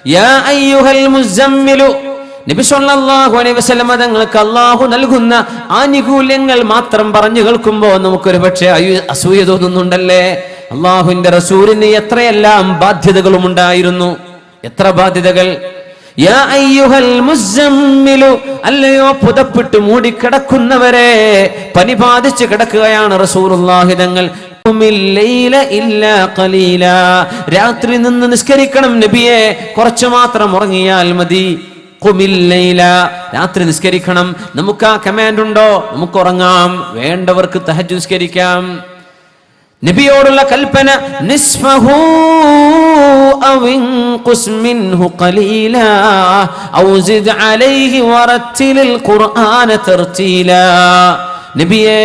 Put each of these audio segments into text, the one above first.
യാ അയ്യുഹൽ മുസമ്മിലു, നബി സല്ലല്ലാഹു അലൈഹി വസല്ലം തങ്ങൾക്ക് അല്ലാഹു നൽകുന്ന ആനുകൂല്യങ്ങൾ മാത്രം പറഞ്ഞു കേൾക്കുമ്പോൾ നമുക്കൊരു പക്ഷേ അസൂയ തോന്നുന്നുണ്ടല്ലേ? അല്ലാഹുവിന്റെ റസൂലിന് എത്രയെല്ലാം ബാധ്യതകളും ഉണ്ടായിരുന്നു, എത്ര ബാധ്യതകൾ. യാ അയ്യുഹൽ മുസമ്മിലു, അല്ലയോ പുതപ്പിട്ട് മൂടിക്കിടക്കുന്നവരെ, പനി ബാധിച്ച് കിടക്കുകയാണ് റസൂലുള്ളാഹി തങ്ങൾ. രാത്രി നിന്ന് നിസ്കരിക്കണം നബിയെ, കുറച്ചു മാത്രം ഉറങ്ങിയാൽ മതി. രാത്രി നിസ്കരിക്കണം. നമുക്ക് ആ കമാൻഡ് ഉണ്ടോ? നമുക്ക് ഉറങ്ങാം, വേണ്ടവർക്ക് തഹജ്ജുദ് നിസ്കരിക്കാം. നബിയോടുള്ള കൽപ്പന നിസ്ഫഹു ഔ ഇൻഖുസ് മിൻഹു ഖലീലാ ഔ സിദ് അലൈഹി വറത്തിലിൽ ഖുർആന തർതീലാ. നബിയെ,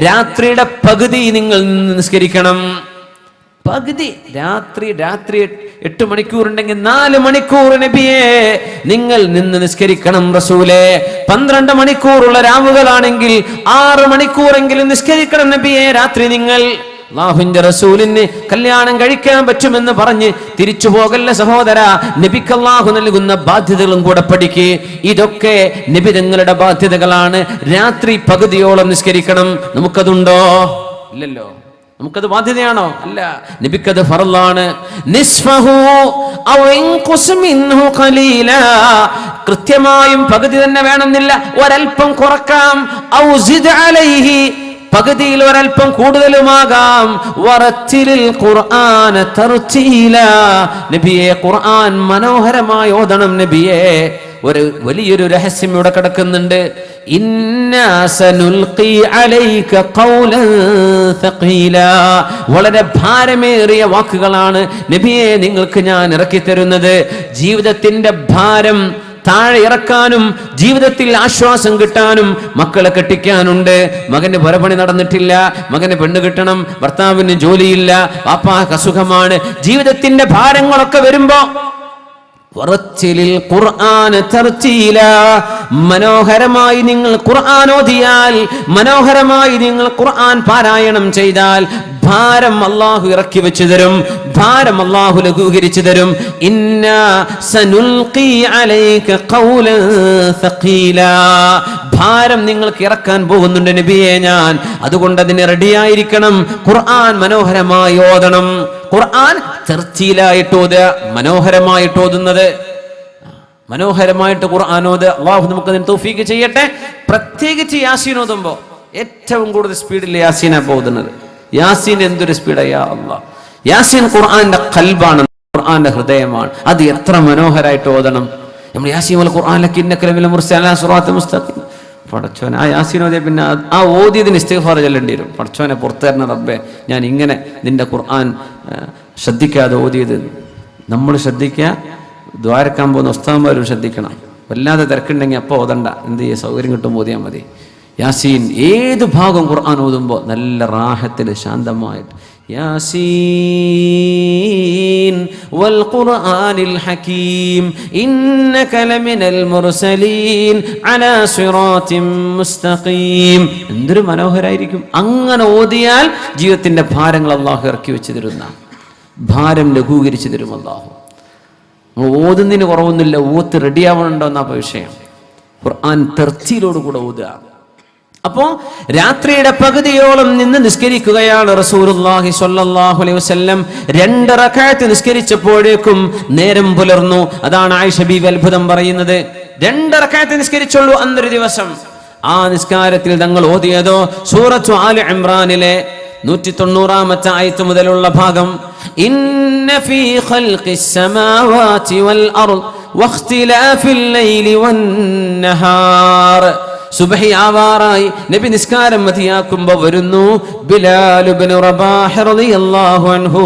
രാത്രിയുടെ പകുതി നിങ്ങൾ നിസ്കരിക്കണം. പകുതി രാത്രി 8 മണിക്കൂർ ഉണ്ടെങ്കിൽ 4 മണിക്കൂർ നബിയെ നിങ്ങൾ നിന്ന് നിസ്കരിക്കണം റസൂലേ. 12 മണിക്കൂറുള്ള രാവുകളാണെങ്കിൽ 6 മണിക്കൂറെങ്കിലും നിസ്കരിക്കണം നബിയെ രാത്രി നിങ്ങൾ. അല്ലാഹുവിന്റെ റസൂലിന് കല്യാണം കഴിക്കാൻ പറ്റുമെന്ന് പറഞ്ഞ് തിരിച്ചു പോകല്ല സഹോദര. നബിക്ക് അല്ലാഹു നൽകുന്ന ബാധ്യതകളും കൂടെ പഠിക്ക്. ഇതൊക്കെ നബി തങ്ങളുടെ ബാധ്യതകളാണ്. രാത്രി പകുതിയോളം നിസ്കരിക്കണം. നമുക്കതുണ്ടോ? ഇല്ലല്ലോ. നമുക്കത് ബാധ്യതയാണോ? അല്ല, നബിക്കത് ഫർളാണ്. നിസ്ഫഹു ഔ ഇൻഖുസ് മിൻഹു ഖലീലാ, കൃത്യമായും പകുതി തന്നെ വേണമെന്നില്ല, ഒരൽപ്പം കുറക്കാം. ഔ സിദ് അലൈഹി, പകുതിയിൽ ഒരൽപ്പം കൂടുതലുമാകാം. വറത്തിലിൽ ഖുർആന തർതീലാ, നബിയെ ഖുർആൻ മനോഹരമായി ഓതണം നബിയെ. ഒരു വലിയൊരു രഹസ്യം ഇവിടെ കിടക്കുന്നുണ്ട്. ഇന്നാ സനുൽഖി അലൈക ഖൗലൻ തഖീലാ, വളരെ ഭാരമേറിയ വാക്കുകളാണ് നബിയെ നിങ്ങൾക്ക് ഞാൻ ഇറക്കി തരുന്നത്. ജീവിതത്തിന്റെ ഭാരം താഴെ ഇറക്കാനും ജീവിതത്തിൽ ആശ്വാസം കിട്ടാനും. മക്കളെ കെട്ടിക്കാനുണ്ട്, മകന് പുരപണി നടന്നിട്ടില്ല, മകന് പെണ്ണ് കിട്ടണം, ഭർത്താവിന് ജോലിയില്ല, വാപ്പാക്ക് അസുഖമാണ്. ജീവിതത്തിന്റെ ഭാരങ്ങളൊക്കെ വരുമ്പോ മനോഹരമായി നിങ്ങൾ ഖുർആൻ ഓതിയാൽ, മനോഹരമായി നിങ്ങൾ ഖുർആൻ പാരായണം ചെയ്താൽ ഭാരം അല്ലാഹു ഇറക്കി വെച്ചു തരും, ഭാരം അല്ലാഹു ലഘൂകരിച്ചു തരും. ഇന്നാ സനുൽഖി അലൈക ഖൗലൻ തഖീലാ, ഭാരം നിങ്ങൾക്ക് ഇറക്കാൻ പോകുന്നുണ്ട് നബിയെ ഞാൻ. അതുകൊണ്ട് അതിന് റെഡിയായിരിക്കണം. ഖുർആൻ മനോഹരമായി ഓതണം. ഖുർആൻ തർത്തീലായിട്ട് ഓതുക, മനോഹരമായിട്ട് ഓതുന്നത്, മനോഹരമായിട്ട് ഖുർആൻ ഓതുക. അല്ലാഹു നമുക്ക് അതിന് തൗഫീഖ് ചെയ്യട്ടെ. പ്രത്യേകിച്ച് യാസീൻ ഓതുമ്പോൾ ഏറ്റവും കൂടുതൽ സ്പീഡിൽ യാസീനാ പോകുന്നത്. യാസീൻ എന്തൊരു സ്പീഡാ അല്ലാഹ്. യാസീൻ ഖുർആന്റെ ഖൽബാണ്, ഖുർആന്റെ ഹൃദയമാണ്. അത് എത്ര മനോഹരമായിട്ട് ഓതണം. നമ്മൾ യാസീൻ വൽ ഖുർആനിലക ഇന്നക ലമിനൽ മുർസലീൻ അലാ സിറാത്തിൻ മുസ്തഖീം. പടച്ചോനെ, ആ യാസീൻ ഓതിയ പിന്നെ ആ ഓതിയതിന് ഇസ്തിഗ്ഫാർ ചൊല്ലേണ്ടി വരും. പടച്ചോനെ പുറത്തു തരണ റബ്ബേ, ഞാൻ ഇങ്ങനെ നിന്റെ ഖുർആൻ ശ്രദ്ധിക്കാതെ ഓതിയത്. നമ്മൾ ശ്രദ്ധിക്കുക, ദ്വാരക്കാൻ പോകുന്ന ഉസ്താദന്മാരും ശ്രദ്ധിക്കണം. വല്ലാതെ തിരക്കുണ്ടെങ്കിൽ അപ്പോൾ ഓതണ്ട, എന്ത് ചെയ്യുക, സൗകര്യം കിട്ടുമ്പോൾ ഓതിയാൽ മതി. യാസീൻ ഏത് ഭാഗം ഖുർആൻ ഓതുമ്പോൾ നല്ല റാഹത്തിൽ ശാന്തമായിട്ട് യാസീൻ വൽ ഖുർആനിൽ ഹകീം ഇന്നക ലമിനൽ മുർസലീൻ അലാ സിറാത്തിൻ മുസ്തഖീം. എന്തൊരു മനോഹരായിരിക്കും. അങ്ങനെ ഓതിയാൽ ജീവിതത്തിന്റെ ഭാരങ്ങൾ അല്ലാഹു ഇറക്കി വെച്ച് തരുന്ന, ഭാരം ലഘൂകരിച്ചു തരും അല്ലാഹു. ഓതുന്നതിന് കുറവൊന്നുമില്ല, ഓത്ത് റെഡിയാവണുണ്ടോ എന്നാ വിഷയം. ഖുർആൻ തർത്തീലോടുകൂടെ ഓതുക. അപ്പോ രാത്രിയുടെ പകുതിയോളം നിന്ന് നിസ്കരിക്കുകയാണ് റസൂലുള്ളാഹി സ്വല്ലല്ലാഹു അലൈഹി വസല്ലം. 2 റക്അത്ത് നിസ്കരിച്ചപ്പോഴേക്കും നേരം പുലർന്നു. അതാണ് ആയിഷ ബീവി അത്ഭുതം പറയുന്നത്. 2 റക്അത്ത് നിസ്കരിച്ചുള്ളൂ അന്നൊരു ദിവസം. ആ നിസ്കാരത്തിൽ തങ്ങൾ ഓതിയതോ സൂറത്തു ആലി ഇംറാനിലെ 190-ാമത്തെ ആയത്ത് മുതലുള്ള ഭാഗം. ഇന്ന ഫീ ഖൽഖിസ് സമാവാതി വൽ അർദ് വഖ്തിലാഫിൽ ലൈലി വന്നഹാർ. സുബ്ഹി ആവാറായി. നബി നിസ്കാരം മതിയാക്കുമ്പോൾ വരുന്നു ബിലാൽ ഇബ്നു റബാഹ് റളിയല്ലാഹു അൻഹു.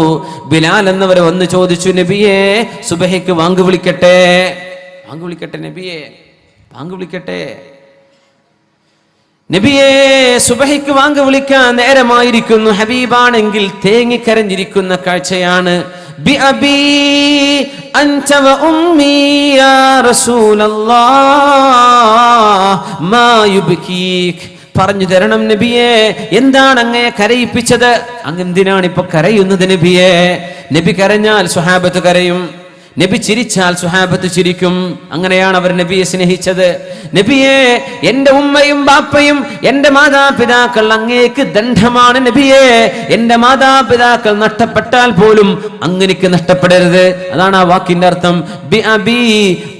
ബിലാൽ എന്നവർ വന്ന് ചോദിച്ചു, നബിയെ സുബ്ഹിക്ക് വാങ്ക് വിളിക്കട്ടെ, വാങ്ക് വിളിക്കട്ടെ നബിയെ, വാങ്ക് വിളിക്കട്ടെ നബിയെ, സുബ്ഹിക്ക് വാങ്ക് വിളിക്കാൻ നേരമായിരിക്കുന്നു. ഹബീബാണെങ്കിൽ തേങ്ങിക്കരഞ്ഞിരിക്കുന്ന കാഴ്ചയാണ്. ബിഅബീ അൻത വ ഉമ്മീ യാ റസൂലല്ലാഹ് മാ യുബ്കീക്. പറഞ്ഞു തരണം നബിയെ, എന്താണ് അങ്ങയെ കരയിപ്പിച്ചത്? അങ്ങ് എന്തിനാണ് ഇപ്പൊ കരയുന്നത് നബിയെ? നബി കരഞ്ഞാൽ സ്വഹാബത്ത് കരയും. നബി ചിരിച്ചാൽ സ്വഹാബത്ത് ചിരിക്കും. അങ്ങനെയാണ് അവർ നബിയെ സ്നേഹിച്ചത്. നബിയെ, എന്റെ ഉമ്മയും ബാപ്പയും എന്റെ മാതാപിതാക്കൾ അങ്ങേക്ക് ദണ്ഡമാണ് നബിയെ. എന്റെ മാതാപിതാക്കൾ നഷ്ടപ്പെട്ടാൽ പോലും അങ്ങനെക്ക് നഷ്ടപ്പെടരുത്. അതാണ് ആ വാക്കിന്റെ അർത്ഥം. ബി അബി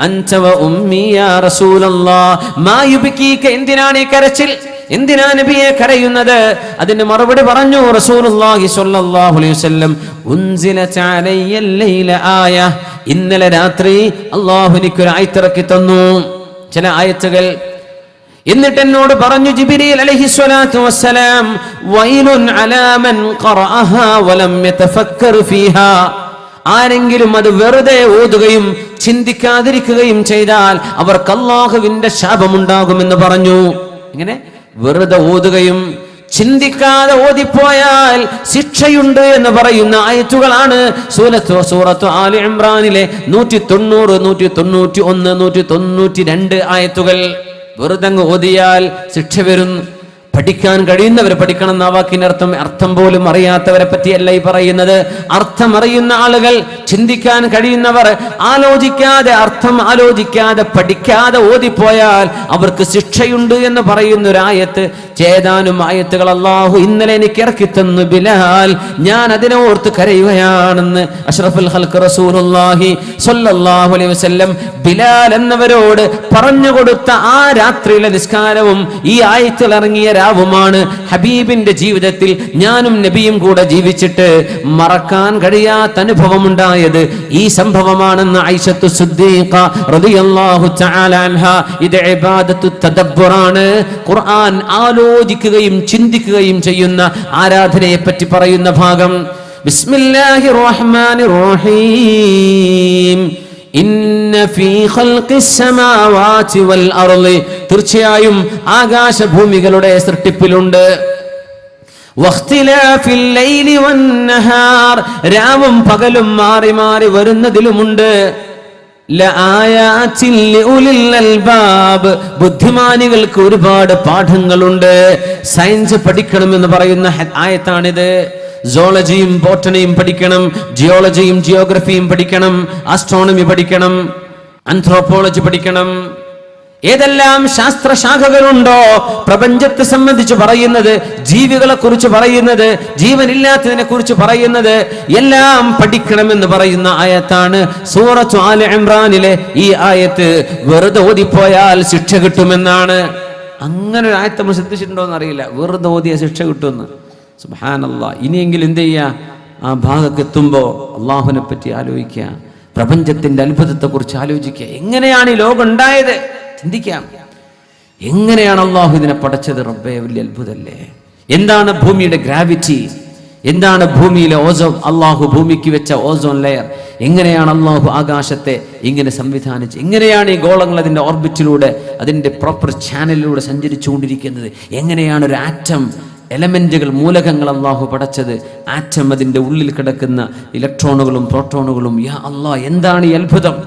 അൻത വ ഉമ്മി യാ റസൂലല്ലാഹ് മാ യുബ്കീക. എന്തിനാണ് ഈ കരച്ചിൽ? എന്തിനാ നബിയെ കരയുന്നത്? അതിന് മറുപടി പറഞ്ഞു റസൂലുള്ളാഹി സ്വല്ലല്ലാഹു അലൈഹി വസല്ലം, ഉൻസിലത അലയ്യൽ ലൈല ആയ. ഇന്നലെ രാത്രി അല്ലാഹു എനിക്കൊരു ആയത്ത് ഇറക്കി തന്നു, ചില ആയത്തുകൾ. എന്നിട്ട് എന്നോട് പറഞ്ഞു ജിബ്രീൽ അലൈഹിസ്സലാത്തു വസ്സലാം, വൈലുൻ അലാ മൻ ഖറഅഹാ വലം യതഫക്കർ ഫീഹാ. ആരെങ്കിലും അത് വെറുതെ ഓതുകയും ചിന്തിക്കാതിരിക്കുകയും ചെയ്താൽ അവർക്ക് അല്ലാഹുവിന്റെ ശാപമുണ്ടാകുമെന്ന് പറഞ്ഞു. ഇങ്ങനെ വെറുതെ ഓതുകയും ചിന്തിക്കാതെ ഓതിപ്പോയാൽ ശിക്ഷയുണ്ട് എന്ന് പറയുന്ന ആയത്തുകളാണ് സൂറത്ത് ആലി ഇംറാനിലെ 190, 191, 192 ആയത്തുകൾ. വെറുതെ ഓതിയാൽ ശിക്ഷ വരും. പഠിക്കാൻ കഴിയുന്നവർ പഠിക്കണം എന്ന വാക്കിനർത്ഥം. അർത്ഥം പോലും അറിയാത്തവരെ പറ്റിയല്ല ഈ പറയുന്നത്. അർത്ഥം അറിയുന്ന ആളുകൾ, ചിന്തിക്കാൻ കഴിയുന്നവർ ആലോചിക്കാതെ, അർത്ഥം ആലോചിക്കാതെ, പഠിക്കാതെ ഓതിപ്പോയാൽ അവർക്ക് ശിക്ഷയുണ്ട് എന്ന് പറയുന്ന ഒരു ആയത്ത്, ചേതാനും ആയത്തുകൾ അല്ലാഹു ഇന്നലെ എനിക്ക് ഇറക്കി തന്നു ബിലാൽ. ഞാൻ അതിനെ ഓർത്ത് കരയുകയാണെന്ന് അഷ്റഫുൽ ഖൽഖ് റസൂലുള്ളാഹി സ്വല്ലല്ലാഹു അലൈഹി വസല്ലം ബിലാൽ എന്നവരോട് പറഞ്ഞു കൊടുത്ത ആ രാത്രിയിലെ നിസ്കാരവും ഈ ആയത്തിൽ ഇറങ്ങിയ രാവുമാണ് ഹബീബിന്റെ ജീവിതത്തിൽ ഞാനും നബിയും കൂടെ ജീവിച്ചിട്ട് മറക്കാൻ കഴിയാത്ത അനുഭവം ഉണ്ടായത് ഈ സംഭവമാണെന്ന് ആയിഷത്തു സിദ്ദീഖ റളിയല്ലാഹു തആല അൻഹ. ഇത് ഇബാദത്തു തദബ്ബുറാണ്. ഖുർആൻ ആലോചിക്കുകയും ചിന്തിക്കുകയും ചെയ്യുന്ന ആരാധനയെ പറ്റി പറയുന്ന ഭാഗം. ബിസ്മില്ലാഹിർ റഹ്മാനിർ റഹീം. ഇന്ന ഫീ ഖൽഖിസ് സമാവാതി വൽ അർളി. തീർച്ചയായും ആകാശഭൂമികളുടെ സൃഷ്ടിപ്പിലുണ്ട്. വഖ്തിലാഫിൽ ലൈലി വന്നഹാർ. രാവും പകലും മാറി മാറി വരുന്നതിലുമുണ്ട്. ലആയാതിൻ ലിഉലിൽ അൽബാബ്. ബുദ്ധിമാനികൾക്ക് ഒരുപാട് പാഠങ്ങളുണ്ട്. സയൻസ് പഠിക്കണമെന്ന് പറയുന്ന ആയത്താണിത്. സോളജിയും ബോട്ടണിയും പഠിക്കണം, ജിയോളജിയും ജിയോഗ്രഫിയും പഠിക്കണം, ആസ്ട്രോണമി പഠിക്കണം, ആന്ത്രോപോളജി പഠിക്കണം. ഏതെല്ലാം ശാസ്ത്രശാഖകളുണ്ടോ പ്രപഞ്ചത്തെ സംബന്ധിച്ച് പറയുന്നത്, ജീവികളെ കുറിച്ച് പറയുന്നത്, ജീവനില്ലാത്തതിനെ കുറിച്ച് പറയുന്നത്, എല്ലാം പഠിക്കണമെന്ന് പറയുന്ന ആയത്താണ് സൂറത്ത് ആലി ഇംറാനിലെ ഈ ആയത്ത്. വെറുതെ ഓതിപ്പോയാൽ ശിക്ഷ കിട്ടുമെന്നാണ്. അങ്ങനെ ഒരു ആയത്ത് നമ്മൾ ശ്രദ്ധിച്ചിട്ടുണ്ടോ എന്നറിയില്ല. വെറുതെ ഓതിയ ശിക്ഷ കിട്ടുമെന്ന്. സുബ്ഹാനല്ലാഹ്. ഇനിയെങ്കിലും എന്ത് ചെയ്യുക? ആ ഭാഗത്ത് എത്തുമ്പോൾ അള്ളാഹുവിനെ പറ്റി ആലോചിക്കുക, പ്രപഞ്ചത്തിന്റെ അത്ഭുതത്തെ കുറിച്ച് ആലോചിക്കുക. എങ്ങനെയാണ് ഈ ലോകം ഉണ്ടായത് ചിന്തിക്കാം. എങ്ങനെയാണ് അള്ളാഹു ഇതിനെ പടച്ചത്? റബ്ബേ, വലിയ അത്ഭുതമല്ലേ. എന്താണ് ഭൂമിയുടെ ഗ്രാവിറ്റി? എന്താണ് ഭൂമിയിലെ ഓസോൺ? അള്ളാഹു ഭൂമിക്ക് വെച്ച ഓസോൺ ലെയർ. എങ്ങനെയാണ് അള്ളാഹു ആകാശത്തെ ഇങ്ങനെ സംവിധാനിച്ച്, എങ്ങനെയാണ് ഈ ഗോളങ്ങൾ അതിന്റെ ഓർബിറ്റിലൂടെ, അതിന്റെ പ്രോപ്പർ ചാനലിലൂടെ സഞ്ചരിച്ചുകൊണ്ടിരിക്കുന്നത്? എങ്ങനെയാണ് ഒരു ആറ്റം, എലമെന്റുകൾ, മൂലകങ്ങൾ അള്ളാഹു പടച്ചത്? ആറ്റം, അതിന്റെ ഉള്ളിൽ കിടക്കുന്ന ഇലക്ട്രോണുകളും പ്രോട്ടോണുകളും. യാ അള്ളാഹ്, എന്താണ് ഈ അത്ഭുതം?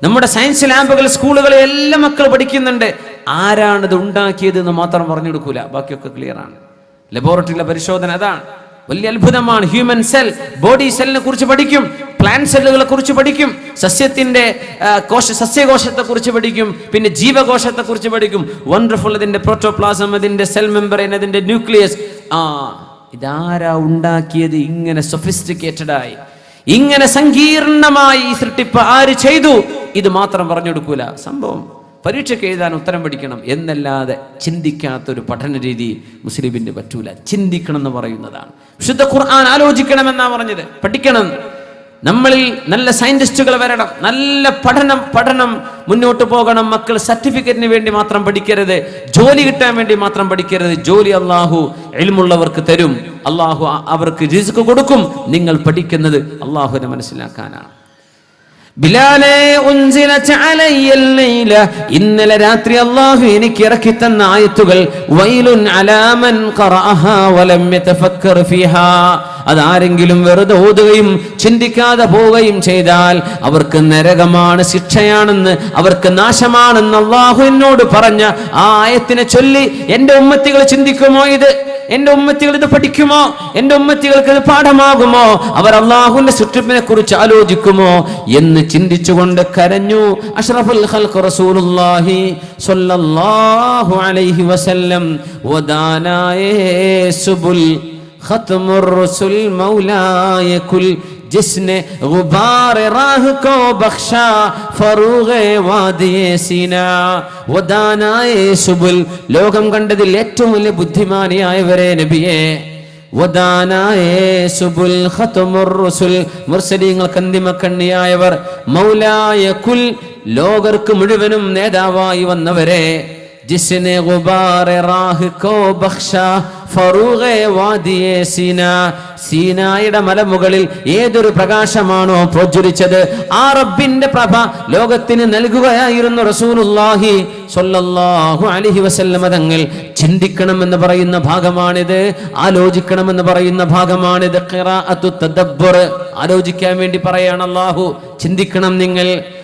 നമ്മുടെ സയൻസ് ലാബുകൾ, സ്കൂളുകളിൽ എല്ലാ മക്കൾ പഠിക്കുന്നുണ്ട്. ആരാണിത് ഉണ്ടാക്കിയത് എന്ന് മാത്രം പറഞ്ഞു കൊടുക്കൂല, ബാക്കിയൊക്കെ ക്ലിയർ ആണ്. ലബോറട്ടറിയിലെ പരിശോധന അതാണ്. വലിയ അത്ഭുതമാണ്. ഹ്യൂമൻ സെൽ, ബോഡി സെല്ലിനെ കുറിച്ച് പഠിക്കും, പ്ലാന്റ് സെല്ലുകളെ കുറിച്ച് പഠിക്കും, സസ്യത്തിന്റെ സസ്യകോശത്തെ കുറിച്ച് പഠിക്കും, പിന്നെ ജീവകോശത്തെ കുറിച്ച് പഠിക്കും. വണ്ടർഫുൾ. അതിന്റെ പ്രോട്ടോപ്ലാസം, അതിന്റെ സെൽ മെമ്പറൈൻ, അതിന്റെ ന്യൂക്ലിയസ്. ഇതാരാ ഉണ്ടാക്കിയത്? ഇങ്ങനെ സൊഫിസ്റ്റിക്കേറ്റഡ് ആയി, ഇങ്ങനെ സങ്കീർണമായി സൃഷ്ടിപ്പ് ആര് ചെയ്തു? ഇത് മാത്രം പറഞ്ഞു കൊടുക്കൂല. സംഭവം പരീക്ഷയ്ക്ക് എഴുതാൻ ഉത്തരം പഠിക്കണം എന്നല്ലാതെ ചിന്തിക്കാത്തൊരു പഠന രീതി മുസ്ലിമിന് പറ്റൂല. ചിന്തിക്കണം എന്ന് പറയുന്നതാണ്. വിശുദ്ധ ഖുർആൻ ആലോചിക്കണമെന്നാ പറഞ്ഞത്, പഠിക്കണം. നമ്മളിൽ നല്ല സയന്റിസ്റ്റുകൾ വരണം, നല്ല പഠനം മുന്നോട്ട് പോകണം. മക്കൾ സർട്ടിഫിക്കറ്റിന് വേണ്ടി മാത്രം പഠിക്കരുത്, ജോലി കിട്ടാൻ വേണ്ടി മാത്രം പഠിക്കരുത്. ജോലി അള്ളാഹു ഇൽമുള്ളവർക്ക് തരും, അള്ളാഹു അവർക്ക് റിസ്ക് കൊടുക്കും. നിങ്ങൾ പഠിക്കുന്നത് അള്ളാഹുവിനെ മനസ്സിലാക്കാനാണ്. ബിലാലേ, ഉൻസിലത അലയ്യൽ ലൈല. ഇന്നലെ രാത്രി അല്ലാഹു എനിക്ക് ഇറക്കി തന്ന ആയത്തുകൾ. വൈലുൻ അലാ മൻ ഖറഅഹാ വലം യതഫക്കർ ഫീഹാ. അതാരെങ്കിലും വെറുതെ ഓതുകയും ചിന്തിക്കാതെ പോവുകയും ചെയ്താൽ അവർക്ക് നരകമാണ്, ശിക്ഷയാണെന്ന്, അവർക്ക് നാശമാണെന്ന് അല്ലാഹു എന്നോട് പറഞ്ഞ ആ ആയത്തിനെ ചൊല്ലി എന്റെ ഉമ്മത്തികൾ ചിന്തിക്കുമോ ഇത്? എന്റെ ഉമ്മത്തികൾ ഇത് പഠിക്കുമോ? എന്റെ ഉമ്മത്തികൾക്ക് ഇത് പാഠമാകുമോ? അവർ അള്ളാഹുവിന്റെ സൃഷ്ടിപ്പിനെ കുറിച്ച് ആലോചിക്കുമോ എന്ന് ചിന്തിച്ചുകൊണ്ട് കരഞ്ഞു അഷ്റഫുൽ ഖൽഖ് റസൂലുള്ളാഹി സ്വല്ലല്ലാഹു അലൈഹി വസല്ലം. വദാനായേ സുബുൽ ഖത്മുർ റസൂൽ മൗലായ കുൽ जिसने गुबार राह को बख्शा फरूगे वादिये सीना वदानाए सुबुल. ലോകം കണ്ടതിൽ ഏറ്റവും വലിയ ബുദ്ധിമാനിയായവരെ നബിയെ, വദാനായേ സുബുൽ ഖത്മുർ റസൂൽ, മുർസലീങ്ങൾക്ക് അന്തിമക്കണ്ണിയായവർ, മൗലായ കുൽ, ലോകർക്ക് മുഴുവനും നേതാവായി വന്നവരെ, ജിസ്നെ ഗുബാർ റാഹ് കോ ബഖ്ശാ ഫറൂഗെ വാദിയെ സീന, സീനായുടെ മലമുകളിൽ ഏതൊരു പ്രകാശമാണോ പ്രജ്വലിച്ചത് ആ റബ്ബിന്റെ പ്രഭ ലോകത്തിന് നൽകുകയായിരുന്നു റസൂലുള്ളാഹി സ്വല്ലല്ലാഹു അലൈഹി വസല്ലം തങ്ങൾ. ചിന്തിക്കണമെന്ന് പറയുന്ന ഭാഗമാണിത്, ആലോചിക്കണമെന്ന് പറയുന്ന ഭാഗമാണിത്. ഖിറാഅത്തു തദബ്ബുർ, ആലോചിക്കാൻ വേണ്ടി പറയാണ് അല്ലാഹു, ചിന്തിക്കണം നിങ്ങൾ.